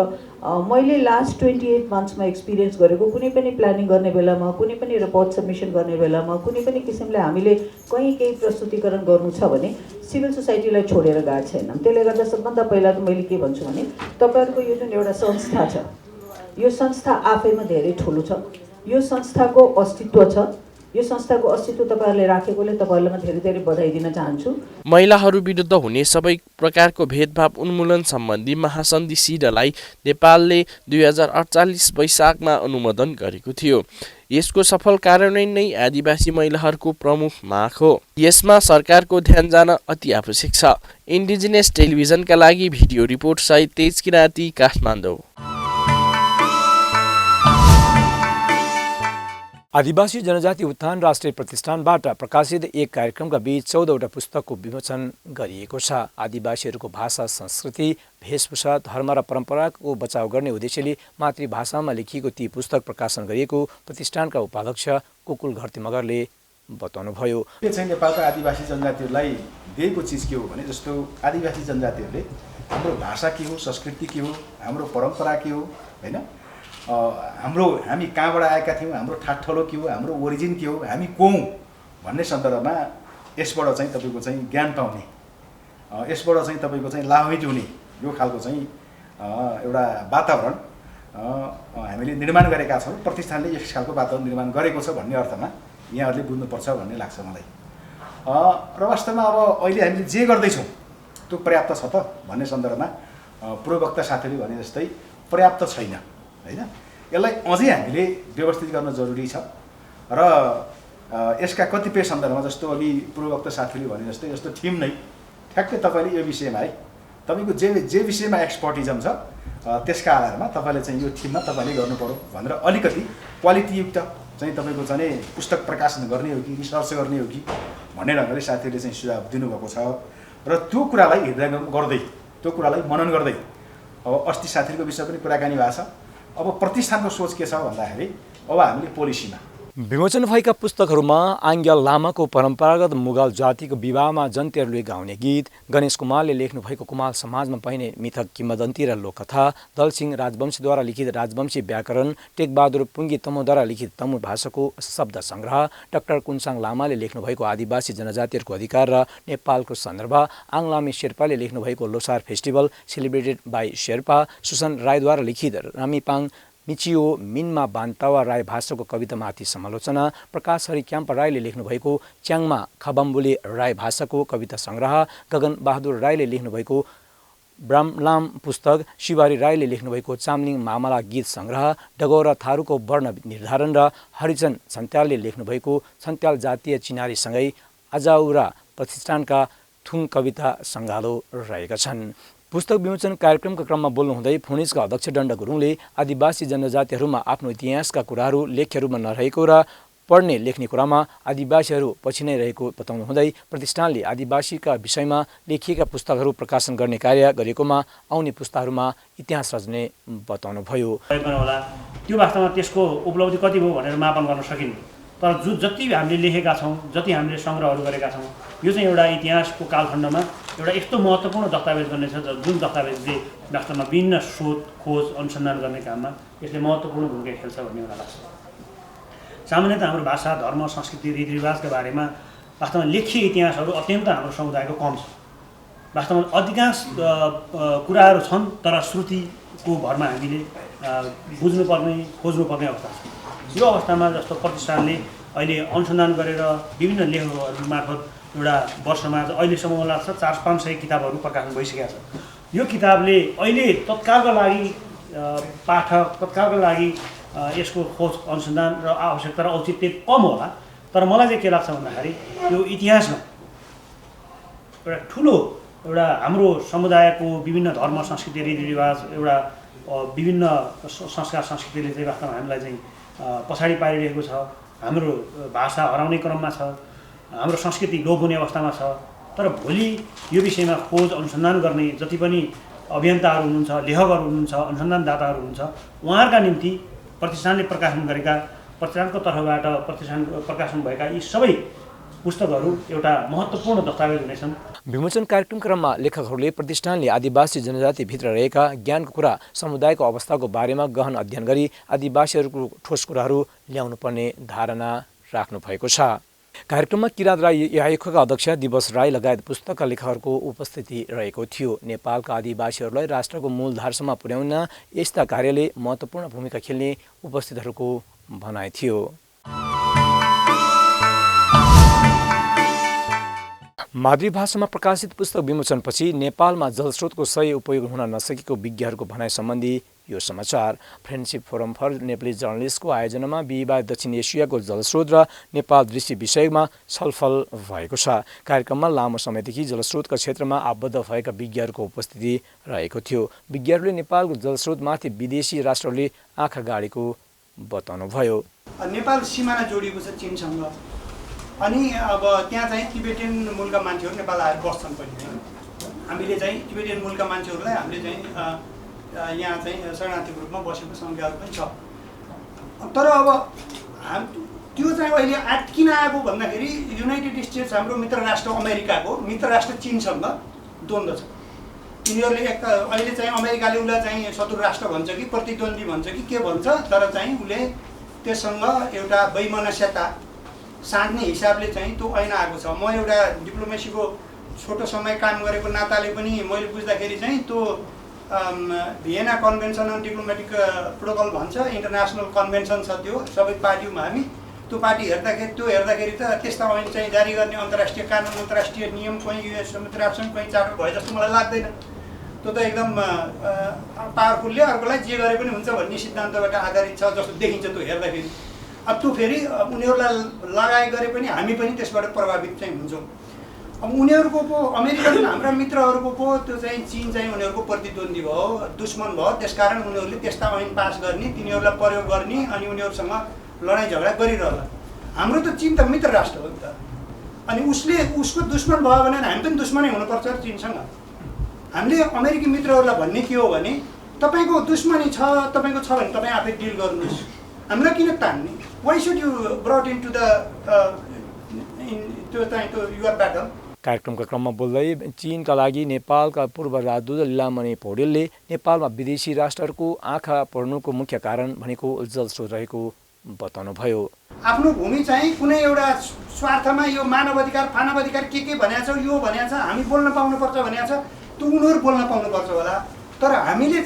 मैले लास्ट 28 मन्थ्समा एक्सपिरियन्स गरेको कुनै पनि प्लानिङ गर्ने बेलामा कुनै पनि रिपोर्ट सबमिसन गर्ने बेलामा कुनै पनि किसिमले हामीले केही प्रस्तुतिकरण गर्नु छ भने सिभिल सोसाइटीलाई छोडेर गएको छैनौँ। त्यसले गर्दा सबभन्दा पहिला त मैले के भन्छु भने तपाईँहरूको यो जुन एउटा संस्था छ यो संस्था आफैमा धेरै ठुलो छ, यो संस्थाको अस्तित्व छ, यो संस्थाको अस्तित्व तपाईँहरूले राखेकोले तपाईँहरूलाई म धेरै धेरै बधाई दिन चाहन्छु। महिलाहरू विरुद्ध हुने सबै प्रकारको भेदभाव उन्मूलन सम्बन्धी महासन्धि सिडलाई नेपालले 2048 वैशाखमा अनुमोदन गरेको थियो। यसको सफल कार्यान्वयन नै आदिवासी महिलाहरूको प्रमुख माग हो। यसमा सरकारको ध्यान जान अति आवश्यक छ। इन्डिजिनियस टेलिभिजनका लागि भिडियो रिपोर्ट सहित तेज किराँती, काठमाडौँ। आदिवासी जनजाति उत्थान राष्ट्रिय प्रतिष्ठानबाट प्रकाशित एक कार्यक्रमका बीच 14वटा पुस्तकको विमोचन गरिएको छ। आदिवासीहरूको भाषा, संस्कृति, वेशभूषा, धर्म र परम्पराको बचाव गर्ने उद्देश्यले मातृभाषामा लेखिएको ती पुस्तक प्रकाशन गरिएको प्रतिष्ठानका उपाध्यक्ष कुकुल घरती मगरले बताउनुभयो। के चाहिँ नेपालका आदिवासी जनजातिहरूलाई दिएको चिज के हो भने जस्तो आदिवासी जनजातिहरूले हाम्रो भाषा के हो, संस्कृति के हो, हाम्रो परम्परा के हो, होइन, हामी कहाँबाट आएका थियौँ, हाम्रो ठाठलो के हो, हाम्रो ओरिजिन के हो, हामी को हौँ भन्ने सन्दर्भमा यसबाट चाहिँ तपाईँको चाहिँ ज्ञान पाउने, यसबाट चाहिँ तपाईँको चाहिँ लाभान्वित हुने यो खालको चाहिँ एउटा वातावरण हामीले निर्माण गरेका छौँ। प्रतिष्ठानले यस खालको वातावरण निर्माण गरेको छ भन्ने अर्थमा यहाँहरूले बुझ्नुपर्छ भन्ने लाग्छ मलाई। र वास्तवमा अब अहिले हामीले जे गर्दैछौँ त्यो पर्याप्त छ त भन्ने सन्दर्भमा पूर्ववक्ता साथीहरूले भने जस्तै पर्याप्त छैन, होइन। यसलाई अझै हामीले व्यवस्थित गर्न जरुरी छ र यसका कतिपय सन्दर्भमा जस्तो अघि पूर्ववक्ता साथीले भने जस्तै जस्तो थिम नै ठ्याक्कै तपाईँले यो विषयमा है तपाईँको जे विषयमा एक्सपर्टिजम छ त्यसका आधारमा तपाईँले चाहिँ यो थिममा तपाईँले गर्नु पर्यो भनेर अलिकति क्वालिटीयुक्त चाहिँ तपाईँको चाहिँ पुस्तक प्रकाशन गर्ने हो कि रिसर्च गर्ने हो कि भन्ने ढङ्गले साथीहरूले चाहिँ सुझाव दिनुभएको छ। र त्यो कुरालाई हृदयङ्गम गर्दै त्यो कुरालाई मनन गर्दै अब अस्ति साथीको विषय पनि कुराकानी भएको छ। अब प्रतिष्ठानको सोच के छ भन्दाखेरि अब हामीले पोलिसीमा विमोचन भएका पुस्तकहरूमा आङ्ग्या लामाको परम्परागत मुगल जातिको विवाहमा जन्तीहरूले गाउने गीत, गणेश कुमारले लेख्नु भएको कुमाल समाजमा पाइने मिथक किम्वदन्ती र लोककथा, दलसिंह राजवंशीद्वारा लिखित राजवंशी व्याकरण, टेकबहादुर पुङ्गी तमुद्वारा लिखित तमु भाषाको शब्द सङ्ग्रह, डाक्टर कुन्साङ लामाले लेख्नु भएको आदिवासी जनजातिहरूको अधिकार र नेपालको सन्दर्भ, आङलामी शेर्पाले लेख्नु भएको Losar festival celebrated by Sherpa, सुसन राईद्वारा लिखित रामीपाङ मिचियो मिनमा बान्तावा राई भाषाको कवितामाथि समालोचना, प्रकाश हरि क्याम्प राईले लेख्नु भएको च्याङमा खबम्बुले राई भाषाको कविता सङ्ग्रह, गगन बहादुर राईले लेख्नु भएको ब्राह्मलाम पुस्तक, शिवारी राईले लेख्नु भएको चामलिङ मामला गीत सङ्ग्रह, डगौरा थारूको वर्ण निर्धारण र हरिजन छन्त्यालले लेख्नु भएको छन्त्याल जातीय चिनारीसँगै अजाउरा प्रतिष्ठानका थुङ कविता सङ्गालो रहेका छन्। पुस्तक विमोचन कार्यक्रमका क्रममा बोल्नुहुँदै फोनिजका अध्यक्ष डण्ड गुरुङले आदिवासी जनजातिहरूमा आफ्नो इतिहासका कुराहरू लेख्य रूपमा नरहेको र पढ्ने लेख्ने कुरामा आदिवासीहरू पछि नै रहेको बताउनुहुँदै प्रतिष्ठानले आदिवासीका विषयमा लेखिएका पुस्तकहरू प्रकाशन गर्ने कार्य गरेकोमा आउने पुस्ताहरूमा इतिहास रच्ने बताउनुभयो। त्यो वास्तवमा त्यसको उपलब्धि कति भयो भनेर मापन गर्न सकिन्न, तर जति हामीले लेखेका छौँ, जति हामीले सङ्ग्रहहरू गरेका छौँ, यो चाहिँ एउटा इतिहासको कालखण्डमा एउटा यस्तो महत्त्वपूर्ण दस्तावेज गर्नेछ जुन दस्तावेजले वास्तवमा विभिन्न शोध खोज अनुसन्धान गर्ने काममा यसले महत्त्वपूर्ण भूमिका खेल्छ भन्ने मलाई लाग्छ। सामान्यतः हाम्रो भाषा, धर्म, संस्कृति, रीतिरिवाजका बारेमा वास्तवमा लेखिए इतिहासहरू अत्यन्त हाम्रो समुदायको कम छ। वास्तवमा अधिकांश कुराहरू छन् तर श्रुतिको भरमा हामीले बुझ्नुपर्ने खोज्नुपर्ने अवस्था छ। यो अवस्थामा जस्तो प्रतिष्ठानले अहिले अनुसन्धान गरेर विभिन्न लेखहरू मार्फत एउटा वर्षमा अहिलेसम्म मलाई लाग्छ 400-500 किताबहरू प्रकाशन भइसकेको छ। यो किताबले अहिले तत्कालका लागि पाठक, तत्कालका लागि यसको खोज अनुसन्धान र आवश्यकता र औचित्य कम होला, तर मलाई चाहिँ के लाग्छ भन्दाखेरि यो इतिहासमा एउटा ठुलो एउटा हाम्रो समुदायको विभिन्न धर्म, संस्कृति, रीतिरिवाज, एउटा विभिन्न संस्कार संस्कृतिले चाहिँ वास्तवमा हामीलाई चाहिँ पछाडि पारिरहेको छ। हाम्रो भाषा हराउने क्रममा छ, हाम्रो संस्कृति लोप हुने अवस्थामा छ। तर भोलि यो विषयमा खोज अनुसन्धान गर्ने जति पनि अभियन्ताहरू हुनुहुन्छ, लेखकहरू हुनुहुन्छ, अनुसन्धानदाताहरू हुनुहुन्छ, उहाँहरूका निम्ति प्रतिष्ठानले प्रकाशन गरेका, प्रतिष्ठानको तर्फबाट प्रकाशन भएका यी सबै पुस्तकहरू एउटा महत्त्वपूर्ण दस्तावेज हुनेछन्। विमोचन कार्यक्रम क्रममा लेखकहरूले प्रतिष्ठानले आदिवासी जनजातिभित्र रहेका ज्ञानको कुरा, समुदायको अवस्थाको बारेमा गहन अध्ययन गरी आदिवासीहरूको ठोस कुराहरू ल्याउनुपर्ने धारणा राख्नु भएको छ। कार्यक्रममा किराँत राई आयोगका अध्यक्ष दिवस राई लगायत पुस्तकका लेखकहरूको उपस्थिति रहेको थियो। नेपालका आदिवासीहरूलाई राष्ट्रको मूलधारसम्म पुर्याउन यस्ता कार्यले महत्त्वपूर्ण भूमिका खेल्ने उपस्थितहरूको भनाइ थियो। मातृभाषामा प्रकाशित पुस्तक विमोचनपछि नेपालमा जलस्रोतको सही उपयोग हुन नसकेको विज्ञहरूको भनाइ सम्बन्धी यो समाचार। फ्रेन्डसिप फोरम फर नेपाली जर्नलिस्टको आयोजनामा बिहिबार दक्षिण एसियाको जलस्रोत र नेपाल दृष्टि विषयमा छलफल भएको छ। कार्यक्रममा लामो समयदेखि जलस्रोतका क्षेत्रमा आबद्ध भएका विज्ञहरूको उपस्थिति रहेको थियो। विज्ञहरूले नेपालको जलस्रोतमाथि विदेशी राष्ट्रहरूले आँखा गाडेको बताउनुभयो। नेपाल सिमाना जोडिएको छ चीनसँग, अनि अब त्यहाँ चाहिँ तिब्बतियन मूलका मान्छेहरू नेपाल आएर बस्छन् पनि। हामीले चाहिँ तिब्बतियन मूलका मान्छेहरूलाई हामीले चाहिँ यहाँ चाहिँ शरणार्थीको रूपमा बसेको सङ्ख्याहरू पनि छ। तर अब त्यो चाहिँ अहिले किन आएको भन्दाखेरि युनाइटेड स्टेट्स हाम्रो मित्र राष्ट्र अमेरिकाको मित्र राष्ट्र चीनसँग द्वन्द्व छ। यिनीहरूले अहिले चाहिँ अमेरिकाले उसलाई चाहिँ शत्रु राष्ट्र भन्छ कि प्रतिद्वन्दी भन्छ कि के भन्छ, तर चाहिँ उसले त्यससँग एउटा वैमनस्यता साँध्ने हिसाबले चाहिँ त्यो ऐन आएको छ। म एउटा डिप्लोमेसीको छोटो समय काम गरेको नाताले पनि मैले बुझ्दाखेरि चाहिँ त्यो Vienna convention on diplomatic protocol भन्छ, इन्टरनेसनल कन्भेन्सन छ त्यो सबै पार्टीमा हामी त्यो पार्टी हेर्दाखेरि त त्यस्ता ऐन चाहिँ जारी गर्ने अन्तर्राष्ट्रिय कानुन, अन्तर्राष्ट्रिय नियम कहीँ युएस संविधानसँग कहीँ चार्टर भए जस्तो मलाई लाग्दैन। त्यो त एकदम पावरफुलले अर्कोलाई जे गरे पनि हुन्छ भन्ने सिद्धान्तबाट आधारित छ जस्तो देखिन्छ त्यो हेर्दाखेरि। अब त्यो फेरि उनीहरूलाई लगाए गरे पनि हामी पनि त्यसबाट प्रभावित चाहिँ हुन्छौँ। अब उनीहरूको पो अमेरिकन हाम्रा मित्रहरूको पो त्यो चाहिँ चिन चाहिँ उनीहरूको प्रतिद्वन्दी भयो, दुश्मन भयो, त्यसकारण उनीहरूले त्यस्ता ऐन पास गर्ने, तिनीहरूलाई प्रयोग गर्ने अनि उनीहरूसँग लडाइँ झगडा गरिरहला। हाम्रो त चिन त मित्र राष्ट्र हो नि त, अनि उसको दुश्मन भयो भने हामी पनि दुश्मनै हुनुपर्छ चीनसँग। हामीले अमेरिकी मित्रहरूलाई भन्ने के हो भने तपाईँको दुश्मनी छ, तपाईँको छ भने तपाईँ आफै डिल गर्नुहोस्, हामीलाई किन तान्ने? Why should you brought in to the त्यो युआर ब्याटल। कार्यक्रमका क्रममा बोल्दै चीनका लागि नेपालका पूर्व राजदूत लीलामणि पौडेलले नेपालमा विदेशी राष्ट्रहरूको आँखा पर्नुको मुख्य कारण भनेको जलस्रोत रहेको बताउनुभयो। आफ्नो भूमि चाहिँ कुनै एउटा स्वार्थमा यो मानव अधिकार के भनेको छ, यो भनेको छ, हामी बोल्न पाउनुपर्छ भनेको छ, त्यो उनीहरू बोल्न पाउनुपर्छ होला। तर हामीले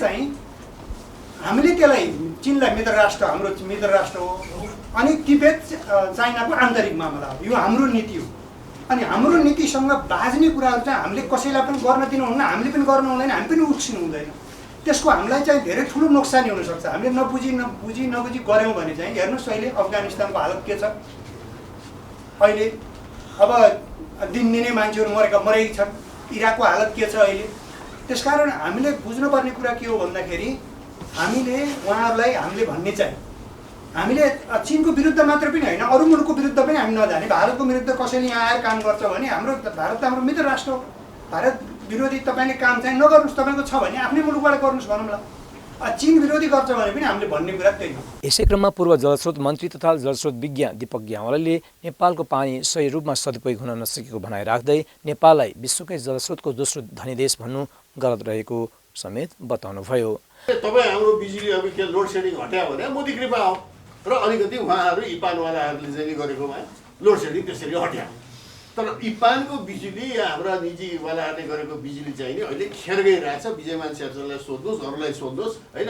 त्यसलाई चीनलाई मित्र राष्ट्र, हाम्रो मित्र राष्ट्र हो, अनि तिब्बत चाइनाको आन्तरिक मामला हो, यो हाम्रो नीति हो। अनि हाम्रो नीतिसँग बाज्ने कुराहरू चाहिँ हामीले कसैलाई पनि गर्न दिनुहुन्न, हामीले पनि गर्न हुँदैन, हामी पनि उठ्सिनु हुँदैन। त्यसको हामीलाई चाहिँ धेरै ठुलो नोक्सानी हुनसक्छ। हामीले नबुझी गऱ्यौँ भने चाहिँ हेर्नुहोस् अहिले अफगानिस्तानको हालत के छ। अहिले अब दिनदिनै मान्छेहरू मरेकै छन्। इराकको हालत के छ अहिले। त्यसकारण हामीले बुझ्नुपर्ने कुरा के हो भन्दाखेरि हामीले उहाँहरूलाई हामीले भन्ने चाहिँ हामीले चीनको विरुद्ध मात्र पनि होइन, अरू मुलुकको विरुद्ध पनि हामी नजाने। भारतको विरुद्ध कसैले यहाँ आएर काम गर्छ भने भारत त हाम्रो मित्र राष्ट्र हो। भारत विरोधी तपाईँले काम चाहिँ नगर्नुहोस्, तपाईँको छ भने आफ्नै मुलुकबाट गर्नुहोस् भनौँला। चीन विरोधी गर्छ भने पनि हामीले भन्ने कुरा त्यही हो। यसै क्रममा पूर्व जलस्रोत मन्त्री तथा जलस्रोत विज्ञ दीपक ग्यावालीले नेपालको पानी सही रूपमा सदुपयोग हुन नसकेको भनाइ राख्दै नेपाललाई विश्वकै जलस्रोतको दोस्रो धनी देश भन्नु गलत रहेको समेत बताउनुभयो। तपाईँ हाम्रो बिजुली अब के लोड सेडिङ हट्या भने मोदी कृपा हो र अलिकति उहाँहरू इपानवालाहरूले चाहिँ गरेकोमा लोड सेडिङ त्यसरी हट्या। तर इपानको बिजुली या हाम्रा निजीवालाहरूले गरेको बिजुली चाहिँ नि अहिले खेर गइरहेछ। विजयमान शेरचनलाई सोध्नुहोस्, अरूलाई सोध्नुहोस् होइन।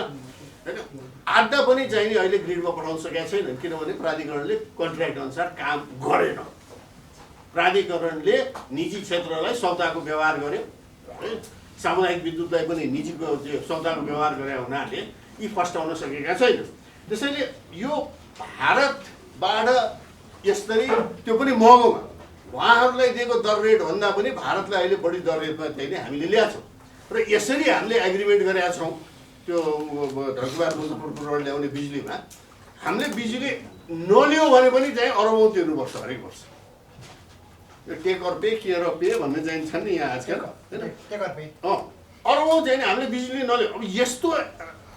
आधा पनि चाहिँ नि अहिले ग्रिडमा पठाउन सकेका छैनन्, किनभने प्राधिकरणले कन्ट्र्याक्ट अनुसार काम गरेन। प्राधिकरणले निजी क्षेत्रलाई सौदाको व्यवहार गर्यो है, सामुदायिक विद्युतलाई पनि निजीको सौदाको व्यवहार गरे हुनाले यी फस्टाउन सकेका छैनन्। त्यसैले यो भारतबाट यसरी त्यो पनि महँगोमा उहाँहरूलाई दिएको दर रेटभन्दा पनि भारतलाई अहिले बढी दर रेटमा चाहिँ हामीले ल्याएको छौँ। र यसरी हामीले एग्रिमेन्ट गरेका छौँ त्यो ढलकुवार मुजफ्फरपुर रोड ल्याउने बिजुलीमा। हामीले बिजुली नलियो भने पनि चाहिँ अरबौँ तिर्नुपर्छ हरेक वर्ष। यो take or pay, care or pay भन्ने चाहिँ छन् नि यहाँ आजकल होइन। अरबौँ चाहिँ हामीले बिजुली नलियो। अब यस्तो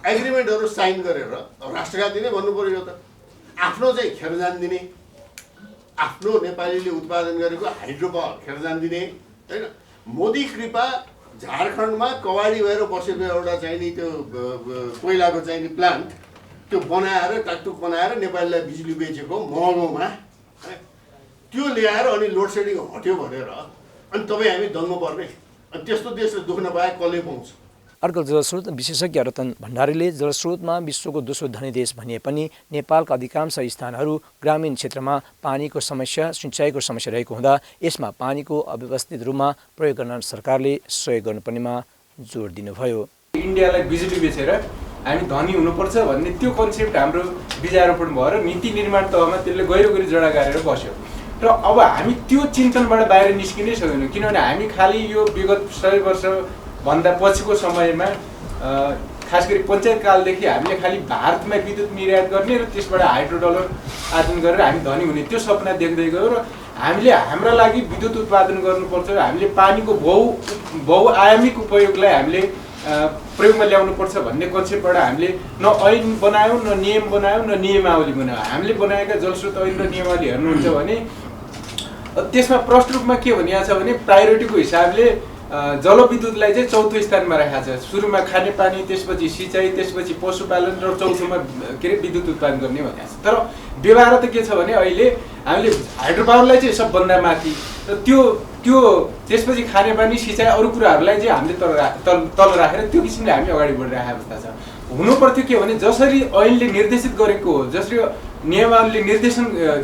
एग्रिमेन्टहरू साइन गरेर राष्ट्रघाती नै भन्नु पऱ्यो। यो त आफ्नो चाहिँ खेर जान दिने, आफ्नो नेपालीले उत्पादन गरेको हाइड्रो पावर खेर जान दिने होइन। मोदी कृपा झारखण्डमा कवाडी भएर बसेको एउटा चाहिँ नि त्यो कोइलाको चाहिँ नि प्लान्ट त्यो बनाएर टाकटुक बनाएर नेपालीलाई बिजुली बेचेको महँगोमा त्यो ल्याएर अनि लोड सेडिङ हट्यो भनेर अनि तपाईँ हामी दङ्ग पर्ने। अनि त्यस्तो देशले दुख्न पाए कसले पाउँछ। अर्को जलस्रोत विशेषज्ञ रतन भण्डारीले जलस्रोतमा विश्वको दोस्रो धनी देश भनिए पनि नेपालका अधिकांश स्थानहरू ग्रामीण क्षेत्रमा पानीको समस्या, सिँचाइको समस्या रहेको हुँदा यसमा पानीको अव्यवस्थित रूपमा प्रयोग गर्न सरकारले सहयोग गर्नुपर्नेमा जोड दिनुभयो। इन्डियालाई बिजुली बेचेर हामी धनी हुनुपर्छ भन्ने त्यो कन्सेप्ट हाम्रो बीजारोपण भएर नीति निर्माण तहमा त्यसले गहिरो जडा गाडेर बस्यो। र अब हामी त्यो चिन्तनबाट बाहिर निस्किनै सक्दैनौँ, किनभने हामी खालि यो विगत 100 वर्ष भन्दा पछिको समयमा खास गरी पञ्चायत कालदेखि हामीले खालि भारतमा विद्युत निर्यात गर्ने र त्यसबाट हाइड्रो डलर आर्जन गरेर हामी धनी हुने त्यो सपना देख्दै गयो। र हामीले हाम्रा लागि विद्युत उत्पादन गर्नुपर्छ, हामीले पानीको बहुआयामिक उपयोगलाई हामीले प्रयोगमा ल्याउनुपर्छ भन्ने कन्सेप्टबाट हामीले न ऐन बनायौँ, न नियम बनायौँ, न नियमावली बनायौँ। हामीले बनाएका जलस्रोत ऐन र नियमावली हेर्नुहुन्छ भने त्यसमा प्रष्ट रूपमा के भनिएको छ भने प्रायोरिटीको हिसाबले जलविद्युतलाई चाहिँ चौथो स्थानमा राखेको छ। सुरुमा खानेपानी, त्यसपछि सिँचाइ, त्यसपछि पशुपालन र चौथोमा के अरे विद्युत उत्पादन गर्ने भनेको छ। तर व्यवहार त के छ भने अहिले हामीले हाइड्रो पावरलाई चाहिँ सबभन्दा माथि र त्यो त्यसपछि खानेपानी, सिँचाइ, अरू कुराहरूलाई चाहिँ हामीले तल राखेर त्यो किसिमले हामी अगाडि बढिरहेको अवस्था छ। हुनुपर्थ्यो के भने जसरी ऐनले निर्देशित गरेको हो, जसरी नियमावलीले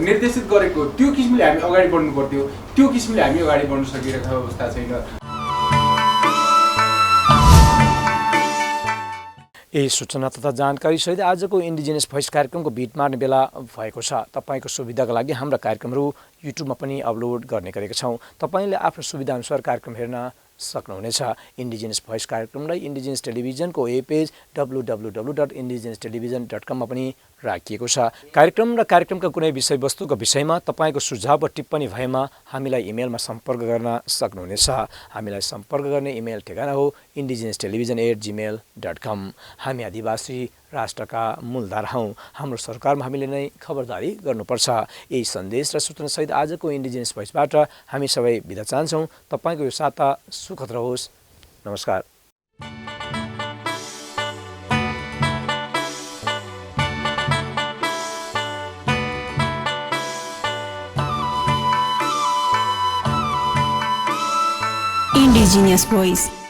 निर्देशित गरेको त्यो किसिमले हामी अगाडि बढ्नु पर्थ्यो। त्यो किसिमले हामी अगाडि बढ्न सकिरहेको अवस्था छैन। यही सूचना तथा जानकारी सहित आजको इन्डिजिनियस भोइस कार्यक्रमको भिड मार्ने बेला भएको छ। तपाईँको सुविधाका लागि हाम्रा कार्यक्रमहरू युट्युबमा पनि अपलोड गर्ने गरेका छौँ। तपाईँले आफ्नो सुविधाअनुसार कार्यक्रम हेर्न सक्नुहुनेछ। इन्डिजिनियस भोइस कार्यक्रमलाई इन्डिजिनियस टेलिभिजनको वेब पेज www.indigenoustelevision.com मा पनि राखिएको छ। कार्यक्रम र कार्यक्रमका कुनै विषयवस्तुको विषयमा तपाईँको सुझाव वा टिप्पणी भएमा हामीलाई इमेलमा सम्पर्क गर्न सक्नुहुनेछ। हामीलाई सम्पर्क गर्ने इमेल ठेगाना हो indigenoustelevision@gmail.com। हामी आदिवासी राष्ट्रका मूलधार हौँ। हाम्रो सरकारमा हामीले नै खबरदारी गर्नुपर्छ। यही सन्देश र सूचनासहित आजको इन्डिजिनियस भोइसबाट हामी सबै बिदा चाहन्छौँ। तपाईँको यो साता सुखद रहोस्। नमस्कार। Indigenous Voice.